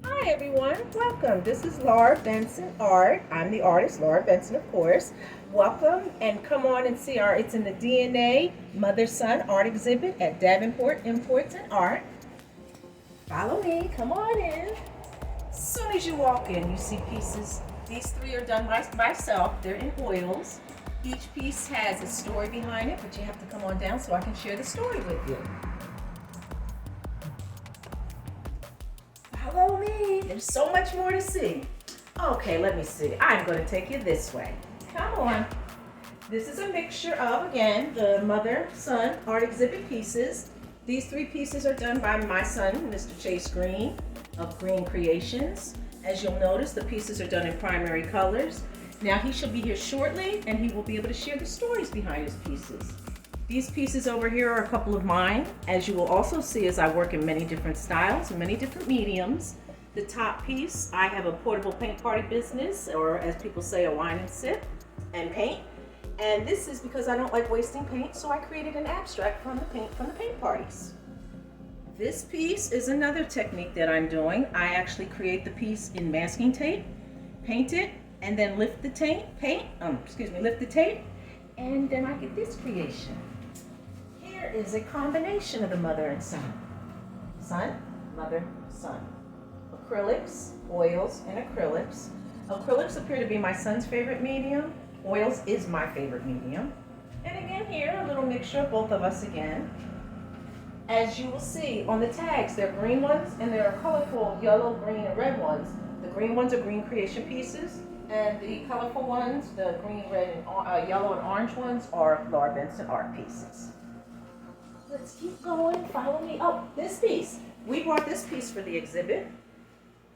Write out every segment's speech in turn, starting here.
Hi everyone, welcome. This is Laura Benson Art. I'm the artist, Laura Benson, of course. Welcome and come on and see it's in the DNA Mother-Son Art exhibit at Davenport Imports and Art. Follow me, come on in. As soon as you walk in, you see pieces. These three are done by myself. They're in oils. Each piece has a story behind it, but you have to come on down so I can share the story with you. Follow me. There's so much more to see. Okay, let me see. I'm going to take you this way. Come on. This is a mixture of, again, the mother-son art exhibit pieces. These three pieces are done by my son, Mr. Chase Green of Green Creations. As you'll notice, the pieces are done in primary colors. Now he shall be here shortly and he will be able to share the stories behind his pieces. These pieces over here are a couple of mine. As you will also see, as I work in many different styles and many different mediums. The top piece, I have a portable paint party business, or as people say, a wine and sip and paint. And this is because I don't like wasting paint, so I created an abstract from the paint parties. This piece is another technique that I'm doing. I actually create the piece in masking tape, paint it, and then lift the tape, lift the tape, and then I get this creation. Here is a combination of the mother and son. Son, mother, son. Acrylics, oils, and acrylics. Acrylics appear to be my son's favorite medium. Oils is my favorite medium. And again here, a little mixture of both of us again. As you will see on the tags, there are green ones and there are colorful yellow, green, and red ones. The green ones are Green Creation pieces, and the colorful ones, the green, red, and yellow and orange ones, are Laura Benson Art pieces. Let's keep going. Follow me. Oh, this piece. We brought this piece for the exhibit.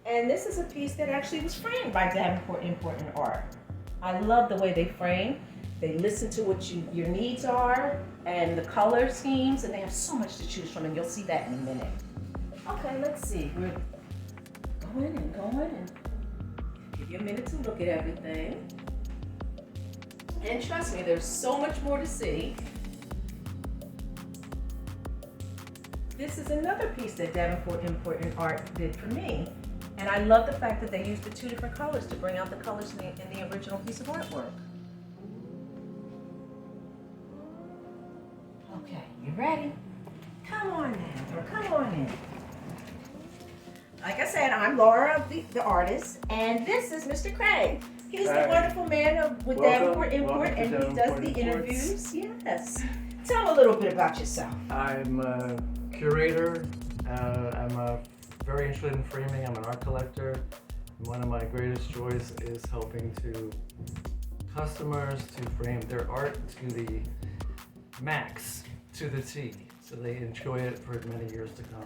And this is a piece that actually was framed by Davenport Import and Art. I love the way they frame. They listen to what your needs are and the color schemes, and they have so much to choose from, and you'll see that in a minute. Okay, let's see. We're going and give you a minute to look at everything. And trust me, there's so much more to see. This is another piece that Davenport Import and Art did for me. And I love the fact that they used the two different colors to bring out the colors in the original piece of artwork. Okay, you ready? Come on now, or come on in. Like I said, I'm Laura, the artist, and this is Mr. Craig. He's the wonderful man with Davenport Import, and he does the interviews. Yes. Tell him a little bit about yourself. I'm a curator. I'm very interested in framing. I'm an art collector. One of my greatest joys is helping customers to frame their art to the max, to the T, so they enjoy it for many years to come.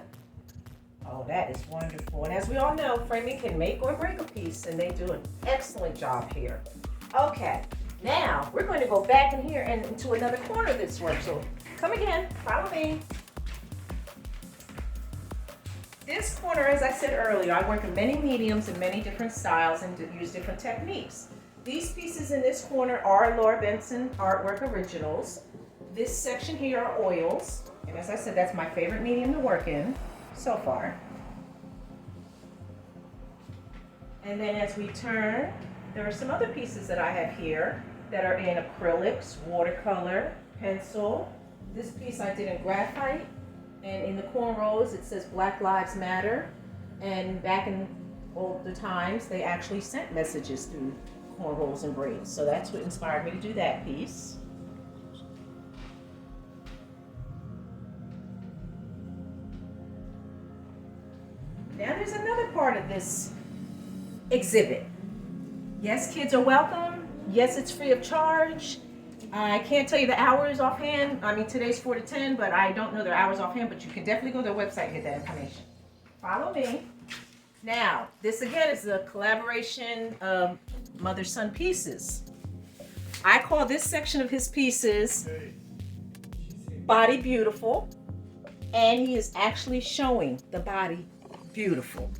Oh, that is wonderful. And as we all know, framing can make or break a piece, and they do an excellent job here. Okay, now we're going to go back in here and into another corner of this work. So come again, follow me. This corner, as I said earlier, I work in many mediums and many different styles and use different techniques. These pieces in this corner are Laura Benson artwork originals. This section here are oils. And as I said, that's my favorite medium to work in so far. And then as we turn, there are some other pieces that I have here that are in acrylics, watercolor, pencil. This piece I did in graphite. And in the cornrows, it says Black Lives Matter. And back in older times, they actually sent messages through cornrows and braids. So that's what inspired me to do that piece. Now there's another part of this exhibit. Yes, kids are welcome. Yes, it's free of charge. I can't tell you the hours offhand. I mean, today's 4 to 10, but I don't know their hours offhand, but you can definitely go to their website and get that information. Follow me. Now, this again is a collaboration of mother-son pieces. I call this section of his pieces Body Beautiful, and he is actually showing the body beautiful.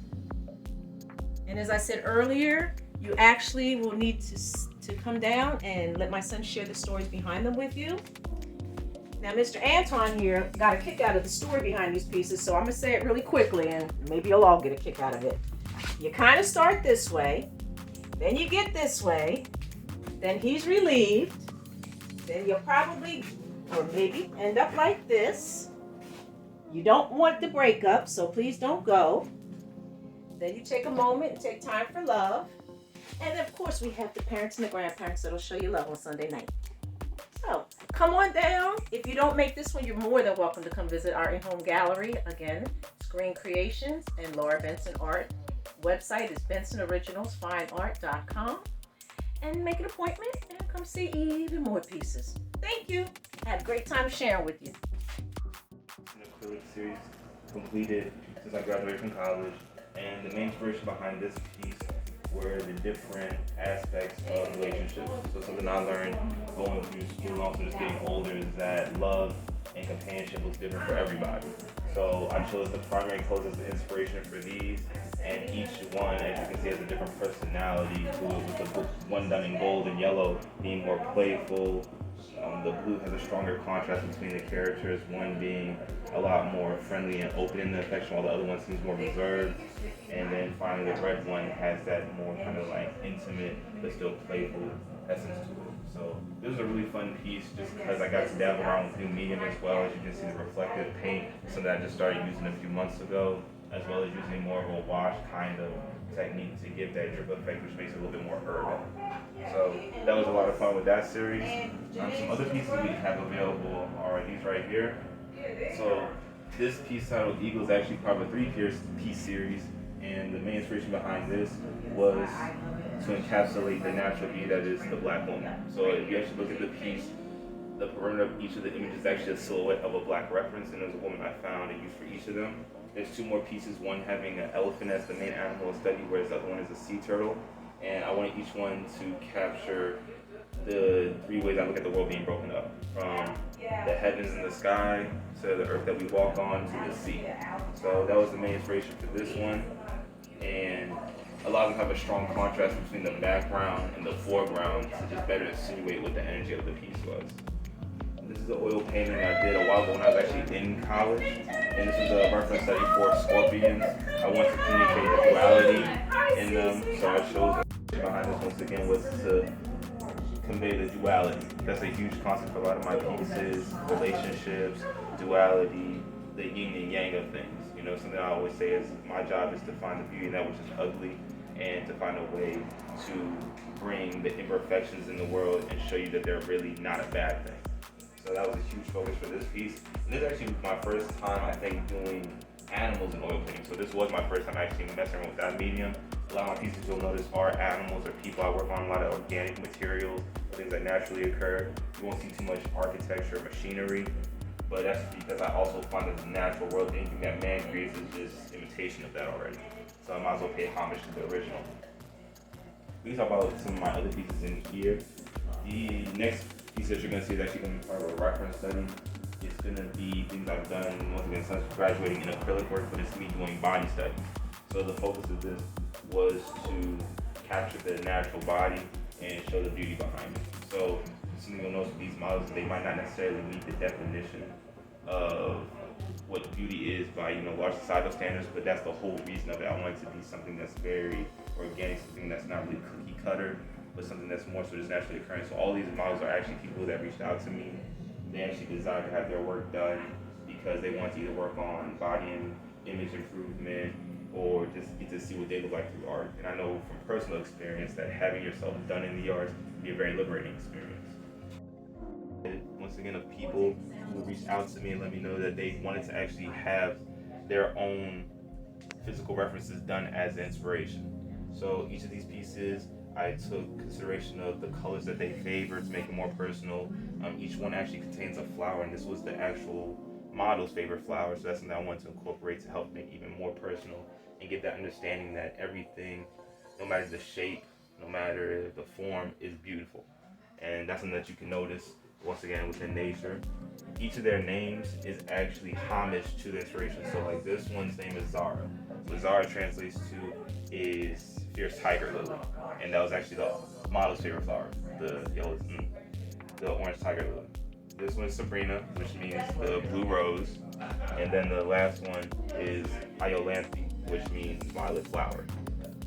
And as I said earlier, you actually will need to come down and let my son share the stories behind them with you. Now, Mr. Anton here got a kick out of the story behind these pieces, so I'm going to say it really quickly, and maybe you'll all get a kick out of it. You kind of start this way, then you get this way, then he's relieved, then you'll probably, or maybe, end up like this. You don't want the breakup, so please don't go. Then you take a moment and take time for love. And then, of course, we have the parents and the grandparents that'll show you love on Sunday night. So, come on down. If you don't make this one, you're more than welcome to come visit our in-home gallery. Again, Screen Creations and Laura Benson Art. Website is bensonoriginalsfineart.com. And make an appointment and come see even more pieces. Thank you. I had a great time sharing with you. An acrylic series completed since I graduated from college, and the main inspiration behind this piece were the different aspects of relationships. So something I learned going through school and also just getting older is that love and companionship looks different for everybody. So I chose the primary colors as the inspiration for these, and each one, as you can see, has a different personality, with the one done in gold and yellow being more playful. The blue has a stronger contrast between the characters, one being a lot more friendly and open in the affection, while the other one seems more reserved. And then finally the red one has that more kind of like intimate but still playful essence to it. So this was a really fun piece just because I got to dabble around with new medium as well. As you can see, the reflective paint, something I just started using a few months ago, as well as using more of a wash kind of technique to give that drip effect, which makes it a little bit more urban. So that was a lot of fun with that series. Some other pieces we have available are these right here. So this piece titled Eagle is actually part of a three-piece series, and the main inspiration behind this was to encapsulate the natural beauty that is the black woman. So if you actually look at the piece, the perimeter of each of the images is actually a silhouette of a black reference, and there's a woman I found and used for each of them. There's two more pieces, one having an elephant as the main animal of study, whereas the other one is a sea turtle. And I wanted each one to capture the three ways I look at the world being broken up, from the heavens and the sky to the earth that we walk on to the sea. So that was the main inspiration for this one. And a lot of them have a strong contrast between the background and the foreground to just better insinuate what the energy of the piece was. This is an oil painting I did a while ago when I was actually in college, and this is a reference study for scorpions. I want to communicate the duality in them, so I chose behind this once again was to convey the duality. That's a huge concept for a lot of my pieces, relationships, duality, the yin and yang of things. You know, something I always say is my job is to find the beauty in that which is ugly, and to find a way to bring the imperfections in the world and show you that they're really not a bad thing. So that was a huge focus for this piece. And this is actually my first time, I think, doing animals in oil painting. So this was my first time actually messing with that medium. A lot of my pieces you'll notice are animals or people. I work on a lot of organic materials, things that naturally occur. You won't see too much architecture or machinery, but that's because I also find that the natural world, anything that man creates is just imitation of that already. So I might as well pay homage to the original. We can talk about some of my other pieces in here. The next piece that you're going to see is actually going to be part of a reference study. It's going to be things I've done once again since graduating in acrylic work, but it's me doing body studies. So the focus of this was to capture the natural body and show the beauty behind it. So something you'll notice with these models, they might not necessarily meet the definition of what beauty is by large societal standards, but that's the whole reason of it. I want it to be something that's very organic, something that's not really cookie cutter, but something that's more so just naturally occurring. So all these models are actually people that reached out to me. They actually desired to have their work done because they want to either work on body and image improvement or just get to see what they look like through art. And I know from personal experience that having yourself done in the arts can be a very liberating experience. Once again, of people who reached out to me and let me know that they wanted to actually have their own physical references done as inspiration. So each of these pieces, I took consideration of the colors that they favor to make it more personal. Each one actually contains a flower, and this was the actual model's favorite flower, so that's something I wanted to incorporate to help make it even more personal and give that understanding that everything, no matter the shape, no matter the form, is beautiful. And that's something that you can notice once again within nature. Each of their names is actually homage to the inspiration. So like this one's name is Zara. What Zara translates to is fierce tiger lily, and that was actually the model's favorite flower, the orange tiger lily. This one is Sabrina, which means the blue rose, and then the last one is Iolanthe, which means violet flower.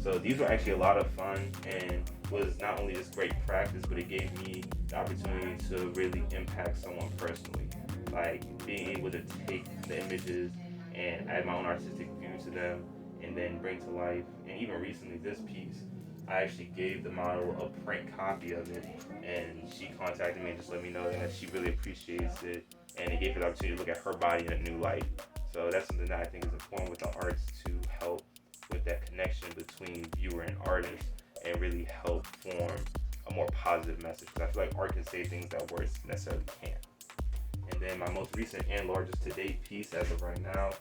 So these were actually a lot of fun and was not only just great practice, but it gave me the opportunity to really impact someone personally. Like being able to take the images and add my own artistic view to them and then bring to life. And even recently, this piece, I actually gave the model a print copy of it, and she contacted me and just let me know that she really appreciates it, and it gave her the opportunity to look at her body in a new light. So that's something that I think is important with the arts to help with that connection between viewer and artist, and really help form a more positive message. Because I feel like art can say things that words necessarily can't. And then my most recent and largest to date piece as of right now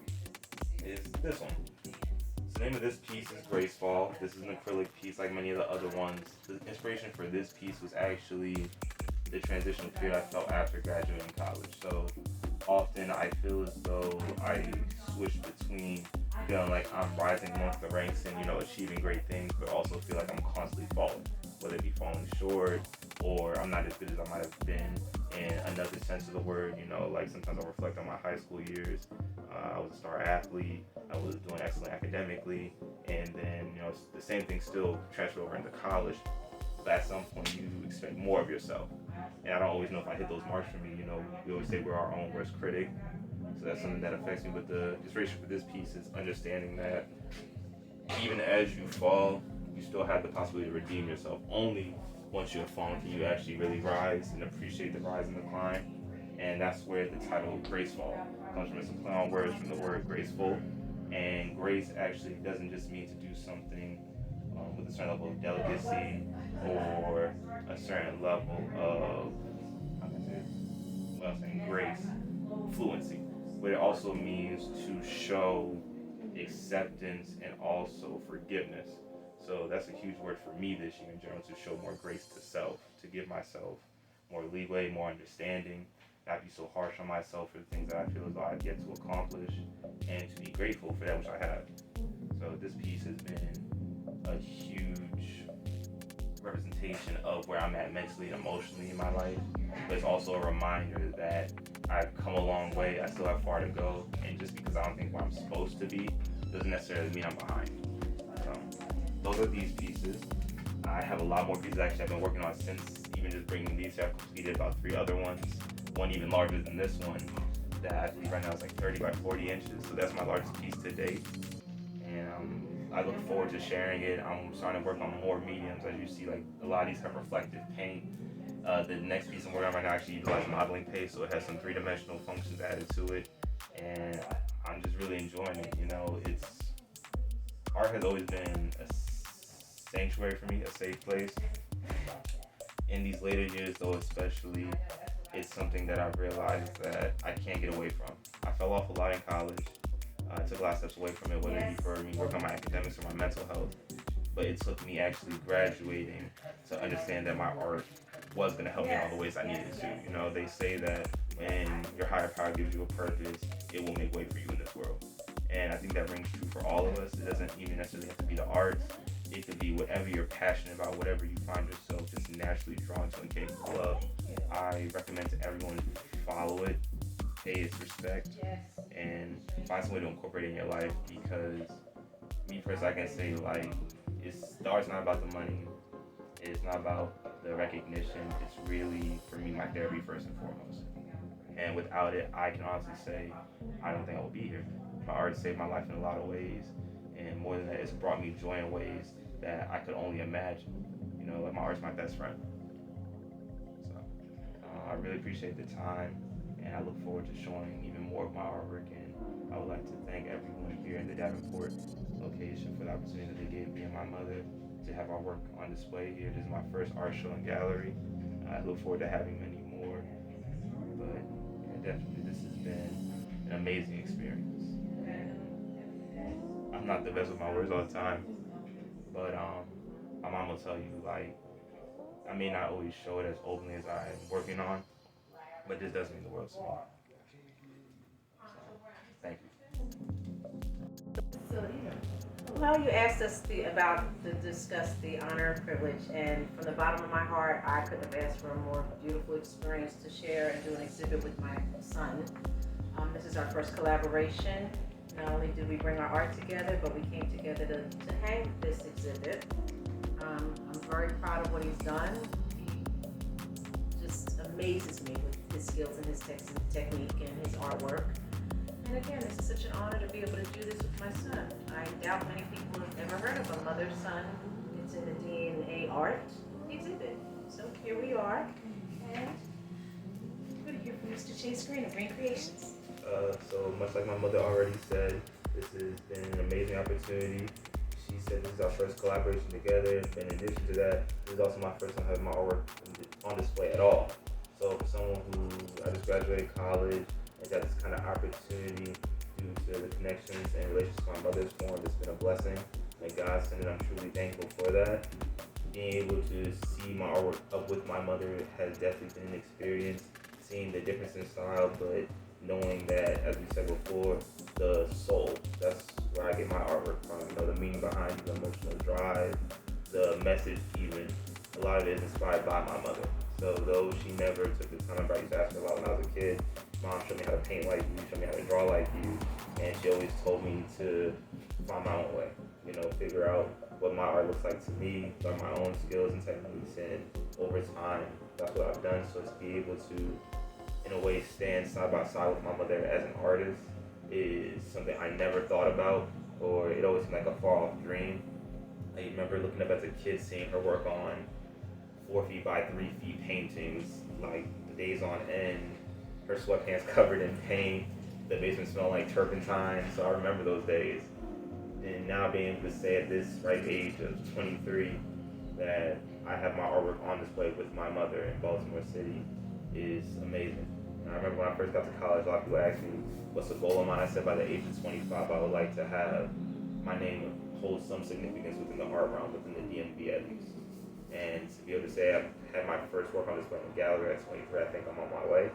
is this one. So the name of this piece is Gracefall. This is an acrylic piece like many of the other ones. The inspiration for this piece was actually the transitional period I felt after graduating college. So often I feel as though I switch between feeling like I'm rising amongst the ranks and, achieving great things, but also feel like I'm constantly falling, whether it be falling short or I'm not as good as I might have been in another sense of the word. Like sometimes I reflect on my high school years. I was a star athlete. I was doing excellent academically, and then the same thing still transferred over into college. But at some point, you expect more of yourself, and I don't always know if I hit those marks for me. We always say we're our own worst critic, so that's something that affects me. But the inspiration for this piece is understanding that even as you fall, you still have the possibility to redeem yourself. Only once you have fallen can you actually really rise and appreciate the rise and the climb. And that's where the title Gracefall comes from. It's a play on words from the word graceful. And grace actually doesn't just mean to do something with a certain level of delicacy or a certain level of, how can I say it? Well, I'm saying grace, fluency. But it also means to show acceptance and also forgiveness. So that's a huge word for me this year in general, to show more grace to self, to give myself more leeway, more understanding, not be so harsh on myself for the things that I feel as though I've yet to accomplish, and to be grateful for that which I have. So this piece has been a huge representation of where I'm at mentally and emotionally in my life, but it's also a reminder that I've come a long way, I still have far to go, and just because I don't think where I'm supposed to be doesn't necessarily mean I'm behind. So those are these pieces. I have a lot more pieces actually I've been working on since even just bringing these. I've completed about 3 other ones, one even larger than this one that I believe right now is like 30 by 40 inches. So that's my largest piece to date. And I look forward to sharing it. I'm starting to work on more mediums. As you see, like a lot of these have reflective paint. The next piece I'm working on right now actually utilizes modeling paste, so it has some 3-dimensional functions added to it. And I'm just really enjoying it. Art has always been a sanctuary for me, a safe place. In these later years, though, especially, it's something that I've realized that I can't get away from. I fell off a lot in college. I took a lot of steps away from it, whether it be for me working on my academics or my mental health. But it took me actually graduating to understand that my art was going to help me in all the ways I needed to. They say that when your higher power gives you a purpose, it will make way for you in this world. And I think that rings true for all of us. It doesn't even necessarily have to be the arts. It could be whatever you're passionate about, whatever you find yourself just naturally drawn to and capable of. I recommend to everyone follow it, pay its respect, and find some way to incorporate it in your life, because me personally, I can say the art's not about the money. It's not about the recognition. It's really, for me, my therapy first and foremost. And without it, I can honestly say I don't think I would be here. My art saved my life in a lot of ways, and more than that, it's brought me joy in ways that I could only imagine. My art's my best friend. So I really appreciate the time, and I look forward to showing even more of my artwork. And I would like to thank everyone here in the Davenport location for the opportunity that they gave me and my mother to have our work on display here. This is my first art show and gallery. I look forward to having many more. But yeah, definitely, this has been an amazing experience. I'm not the best with my words all the time, but my mom will tell you, I may not always show it as openly as I'm working on, but this does mean the world to me. So, thank you. Well, you asked us to discuss the honor and privilege, and from the bottom of my heart, I couldn't have asked for a more beautiful experience to share and do an exhibit with my son. This is our first collaboration, Not only did we bring our art together, but we came together to hang this exhibit. I'm very proud of what he's done. He just amazes me with his skills and his technique and his artwork. And again, this is such an honor to be able to do this with my son. I doubt many people have ever heard of a mother-son. It's in the DNArt exhibit. So here we are, and we're going to hear from Mr. Chase Green of Green Creations. So much like my mother already said, this has been an amazing opportunity. She said this is our first collaboration together. In addition to that, this is also my first time having my artwork on display at all. So for someone who I just graduated college and got this kind of opportunity due to the connections and relationships my mother's formed, it's been a blessing. And God sent it, I'm truly thankful for that. Being able to see my artwork up with my mother has definitely been an experience. Seeing the difference in style, but knowing that, as we said before, the soul, that's where I get my artwork from. You know, the meaning behind it, the emotional drive, the message even. A lot of it is inspired by my mother. So though she never took the time, I used to ask her a lot when I was a kid, Mom, show me how to paint like you, show me how to draw like you. And she always told me to find my own way. You know, figure out what my art looks like to me, learn my own skills and techniques, and over time, that's what I've done. So to be able to, in a way, stand side by side with my mother as an artist is something I never thought about, or it always seemed like a far off dream. I remember looking up as a kid, seeing her work on 4 feet by 3 feet paintings, like the days on end, her sweatpants covered in paint, the basement smelled like turpentine, so I remember those days. And now being able to say at this ripe age of 23 that I have my artwork on display with my mother in Baltimore City is amazing. And I remember when I first got to college, a lot of people asked me, what's the goal of mine? I said by the age of 25, I would like to have my name hold some significance within the art realm, within the DMV at least. And to be able to say I've had my first work on display in the gallery at 23, I think I'm on my way.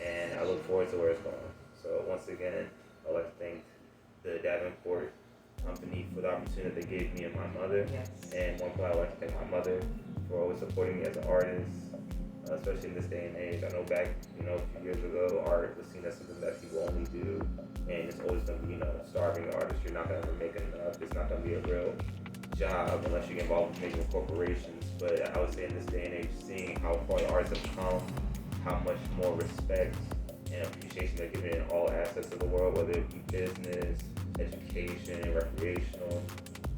And I look forward to where it's going. So once again, I'd like to thank the Davenport company for the opportunity they gave me and my mother. Yes. And one point I'd like to thank my mother for always supporting me as an artist, especially in this day and age. I know back, a few years ago, art was seen as something that people only do, and it's always going to be, starving artists. You're not going to ever make enough. It's not going to be a real job unless you get involved with major corporations. But I would say in this day and age, seeing how far the artists have come, how much more respect and appreciation they're given in all aspects of the world, whether it be business, education, recreational,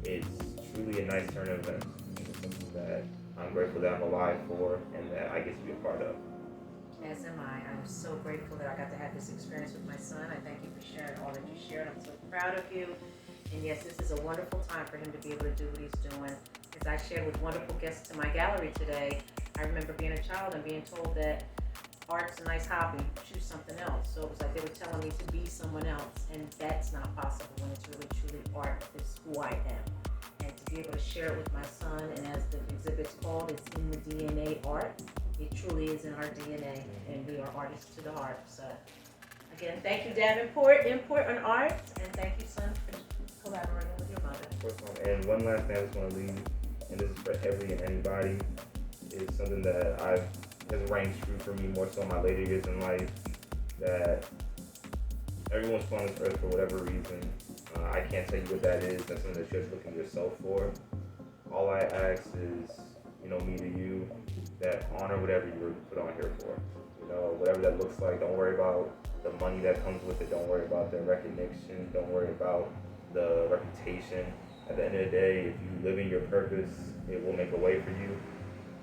it's truly a nice turn of events. It's something that I'm grateful that I'm alive for and that I get to be a part of. As am I. I'm so grateful that I got to have this experience with my son. I thank you for sharing all that you shared. I'm so proud of you. And yes, this is a wonderful time for him to be able to do what he's doing. As I shared with wonderful guests in my gallery today, I remember being a child and being told that art's a nice hobby, choose something else. So it was like they were telling me to be someone else, and that's not possible when it's really truly art is who I am. And to be able to share it with my son, and as the exhibit's called, it's in the DNArt. It truly is in our DNA, and we are artists to the heart. So again, thank you, Davenport, Import on Art, and thank you, son, for collaborating with your mother. Of course, and one last thing I just want to leave, and this is for every and anybody, is something that has rang true for me more so in my later years in life, that everyone's put on this earth for whatever reason. I can't tell you what that is. That's something that you have to look at yourself for. All I ask is, me to you, that honor whatever you were put on here for. Whatever that looks like. Don't worry about the money that comes with it. Don't worry about the recognition. Don't worry about the reputation. At the end of the day, if you live in your purpose, it will make a way for you,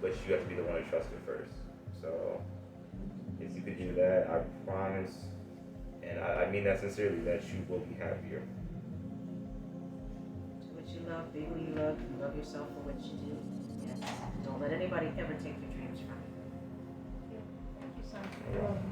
but you have to be the one to trust it first. So if you could do that, I promise, and I mean that sincerely, that you will be happier. Do what you love, be who you love, and love yourself for what you do. Yes. Don't let anybody ever take your dreams from you. Thank you, son. You're welcome.